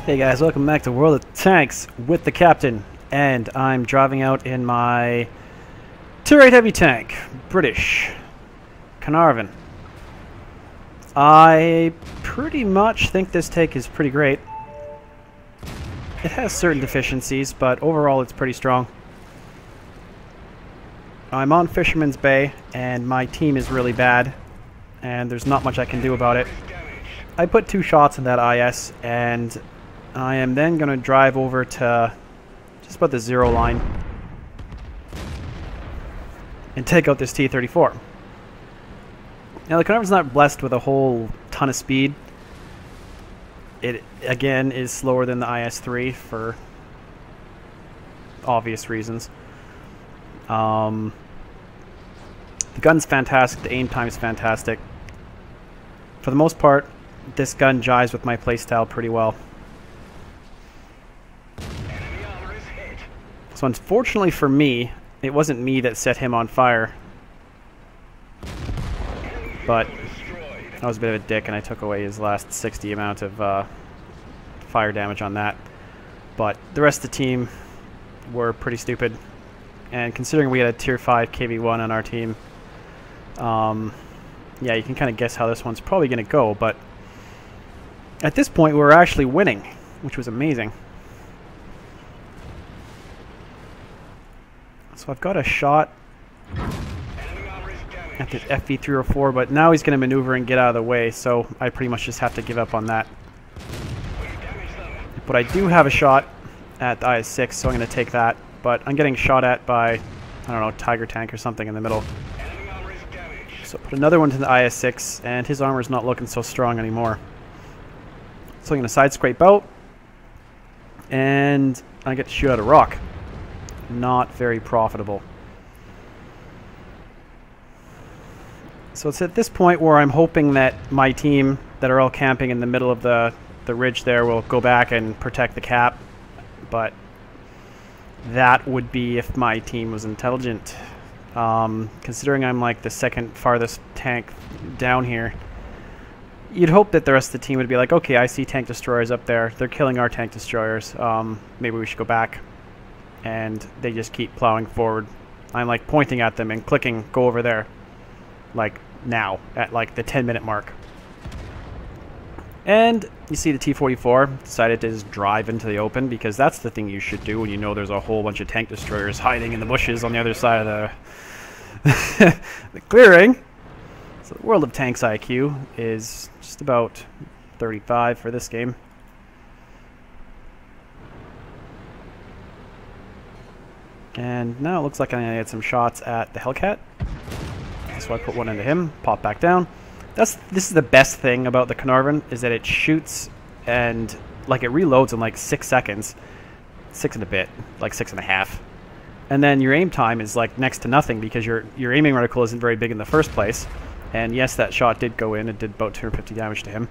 Hey guys, welcome back to World of Tanks with the Captain, and I'm driving out in my Tier VIII Heavy tank, British, Caernarvon. I pretty much think this tank is pretty great. It has certain deficiencies, but overall it's pretty strong. I'm on Fisherman's Bay, and my team is really bad, and there's not much I can do about it. I put 2 shots in that IS, and I am then going to drive over to just about the 0 line and take out this T-34. Now the Caernarvon's not blessed with a whole ton of speed. It again is slower than the IS-3 for obvious reasons. The gun's fantastic, the aim time is fantastic. For the most part, this gun jives with my playstyle pretty well. So unfortunately for me, it wasn't me that set him on fire. But I was a bit of a dick and I took away his last 60 amount of fire damage on that. But the rest of the team were pretty stupid. And considering we had a Tier 5 KV-1 on our team, yeah, you can kind of guess how this one's probably going to go. But at this point, we were actually winning, which was amazing. So I've got a shot at the FV304, but now he's going to maneuver and get out of the way, so I pretty much just have to give up on that. But I do have a shot at the IS-6, so I'm going to take that. But I'm getting shot at by, I don't know, Tiger Tank or something in the middle. So put another one to the IS-6, and his armor's not looking so strong anymore. So I'm going to side scrape out, and I get to shoot out a rock. Not very profitable. So it's at this point where I'm hoping that my team that are all camping in the middle of the ridge there will go back and protect the Cap. But that would be if my team was intelligent. Considering I'm like the second farthest tank down here, you'd hope that the rest of the team would be like, okay, I see tank destroyers up there. They're killing our tank destroyers. Maybe we should go back. And they just keep plowing forward. I'm like pointing at them and clicking, go over there. Like now, at like the 10-minute mark. And you see the T-44 decided to just drive into the open, because that's the thing you should do when you know there's a whole bunch of tank destroyers hiding in the bushes on the other side of the, the clearing. So the World of Tanks IQ is just about 35 for this game. And now it looks like I'm going to get some shots at the Hellcat. So I put one into him, pop back down. This is the best thing about the Caernarvon, is that it shoots and like it reloads in like 6 seconds. 6 and a bit, like 6.5. And then your aim time is like next to nothing, because your aiming reticle isn't very big in the first place. And yes, that shot did go in. It did about 250 damage to him.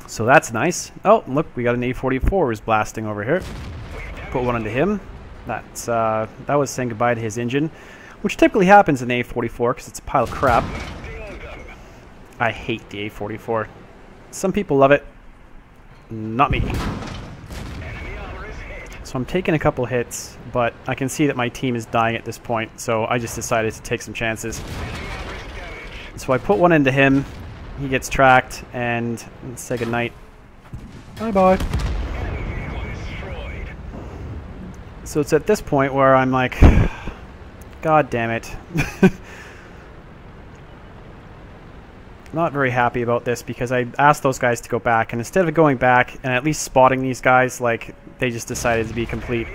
So that's nice. Oh, look, we got an A44 who's blasting over here. Put one into him. That was saying goodbye to his engine, which typically happens in the A44 because it's a pile of crap. I hate the A44. Some people love it, not me. So I'm taking a couple hits, but I can see that my team is dying at this point, so I just decided to take some chances. So I put one into him, he gets tracked, and say goodnight. Bye-bye. So it's at this point where I'm like, God damn it. Not very happy about this, because I asked those guys to go back, and instead of going back and at least spotting these guys, like, they just decided to be complete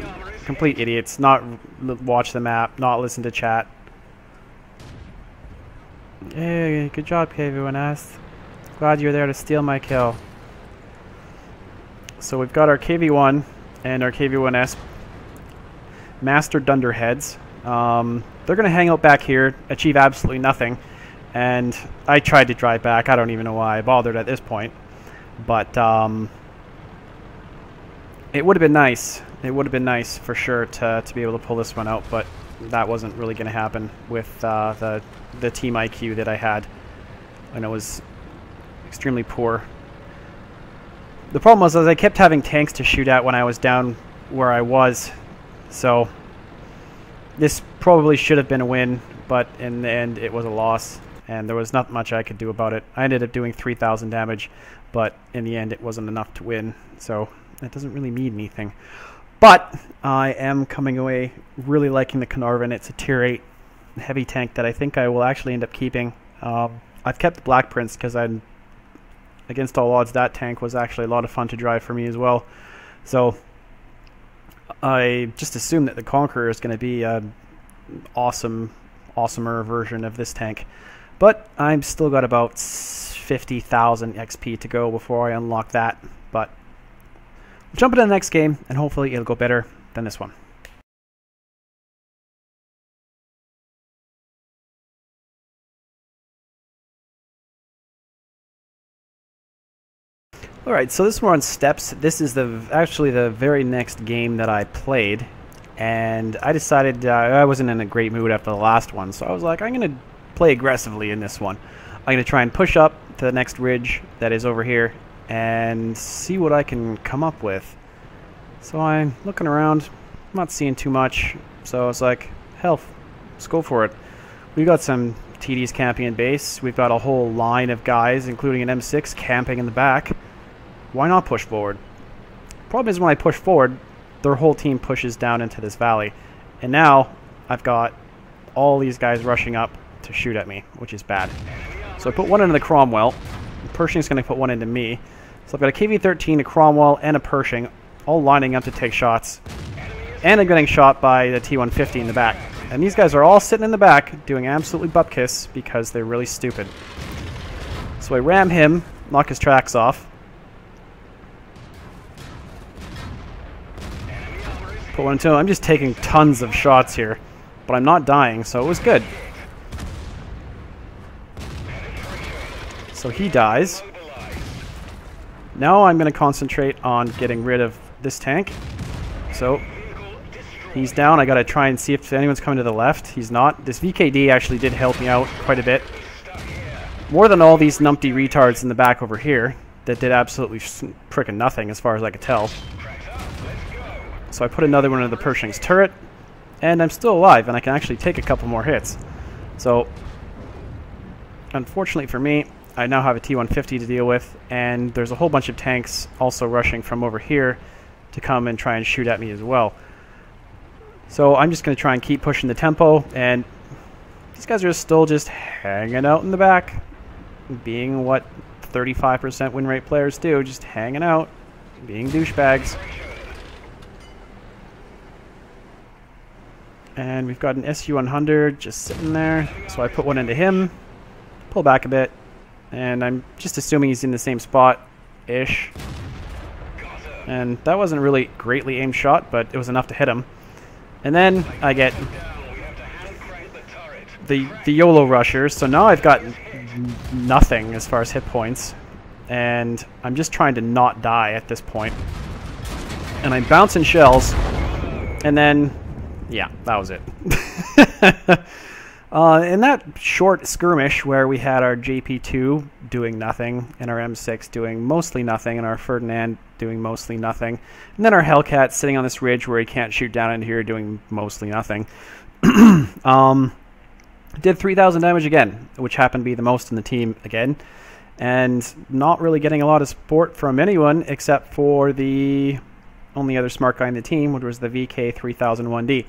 idiots, not watch the map, not listen to chat. Hey, good job, KV-1S. Glad you're there to steal my kill. So we've got our KV-1 and our KV-1S master dunderheads. They're going to hang out back here, achieve absolutely nothing. And I tried to drive back. I don't even know why I bothered at this point. But it would have been nice. It would have been nice for sure to be able to pull this one out. But that wasn't really going to happen with the team IQ that I had. And it was extremely poor. The problem was I kept having tanks to shoot at when I was down where I was. So this probably should have been a win, but in the end it was a loss. And there was not much I could do about it. I ended up doing 3,000 damage, but in the end it wasn't enough to win. So that doesn't really mean anything. But I am coming away really liking the Caernarvon. It's a Tier 8 heavy tank that I think I will actually end up keeping. I've kept the Black Prince because against all odds, that tank was actually a lot of fun to drive for me as well. So I just assume that the Conqueror is going to be an awesomer version of this tank. But I've still got about 50,000 XP to go before I unlock that. But we'll jump into the next game, and hopefully it'll go better than this one. Alright, so this one on steps. This is actually the very next game that I played, and I decided I wasn't in a great mood after the last one, so I was like, I'm going to play aggressively in this one. I'm going to try and push up to the next ridge that is over here and see what I can come up with. So I'm looking around, I'm not seeing too much, so I was like, hell, let's go for it. We've got some TDs camping in base, we've got a whole line of guys, including an M6, camping in the back. Why not push forward? Problem is when I push forward, their whole team pushes down into this valley. And now I've got all these guys rushing up to shoot at me, which is bad. So I put one into the Cromwell. Pershing's going to put one into me. So I've got a KV-13, a Cromwell, and a Pershing, all lining up to take shots. And I'm getting shot by the T-150 in the back. And these guys are all sitting in the back doing absolutely bupkiss because they're really stupid. So I ram him, knock his tracks off. Put one into him. I'm just taking tons of shots here, but I'm not dying, so it was good. So he dies. Now I'm going to concentrate on getting rid of this tank. So he's down. I got to try and see if anyone's coming to the left. He's not. This VKD actually did help me out quite a bit. More than all these numpty retards in the back over here that did absolutely frickin' nothing as far as I could tell. So I put another one into the Pershing's turret, and I'm still alive, and I can actually take a couple more hits. So, unfortunately for me, I now have a T-150 to deal with, and there's a whole bunch of tanks also rushing from over here to come and try and shoot at me as well. So I'm just going to try and keep pushing the tempo, and these guys are still just hanging out in the back, being what 35% win rate players do, just hanging out, being douchebags. And we've got an SU-100 just sitting there, so I put one into him, pull back a bit, and I'm just assuming he's in the same spot-ish. And that wasn't really greatly aimed shot, but it was enough to hit him. And then I get the YOLO rushers, so now I've got nothing as far as hit points, and I'm just trying to not die at this point. And I'm bouncing shells, and then yeah, that was it. In that short skirmish where we had our JP2 doing nothing, and our M6 doing mostly nothing, and our Ferdinand doing mostly nothing, and then our Hellcat sitting on this ridge where he can't shoot down into here doing mostly nothing, did 3,000 damage again, which happened to be the most in the team again, and not really getting a lot of support from anyone except for the only other smart guy in the team, which was the VK3001D.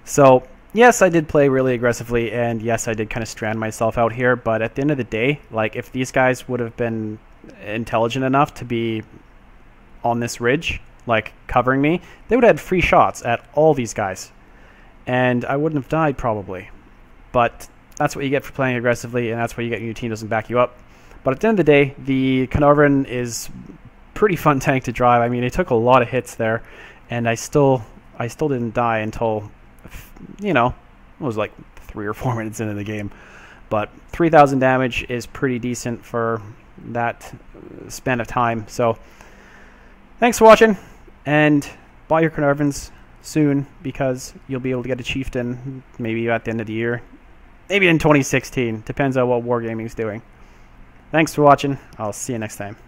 So, yes, I did play really aggressively, and yes, I did kind of strand myself out here, but at the end of the day, like, if these guys would have been intelligent enough to be on this ridge, like, covering me, they would have had free shots at all these guys, and I wouldn't have died, probably. But that's what you get for playing aggressively, and that's what you get when your team doesn't back you up. But at the end of the day, the Caernarvon is pretty fun tank to drive. I mean, it took a lot of hits there, and I still didn't die until, you know, it was like 3 or 4 minutes into the game. But 3,000 damage is pretty decent for that span of time. So thanks for watching, and buy your Caernarvons soon, because you'll be able to get a chieftain maybe at the end of the year, maybe in 2016. Depends on what Wargaming's doing. Thanks for watching. I'll see you next time.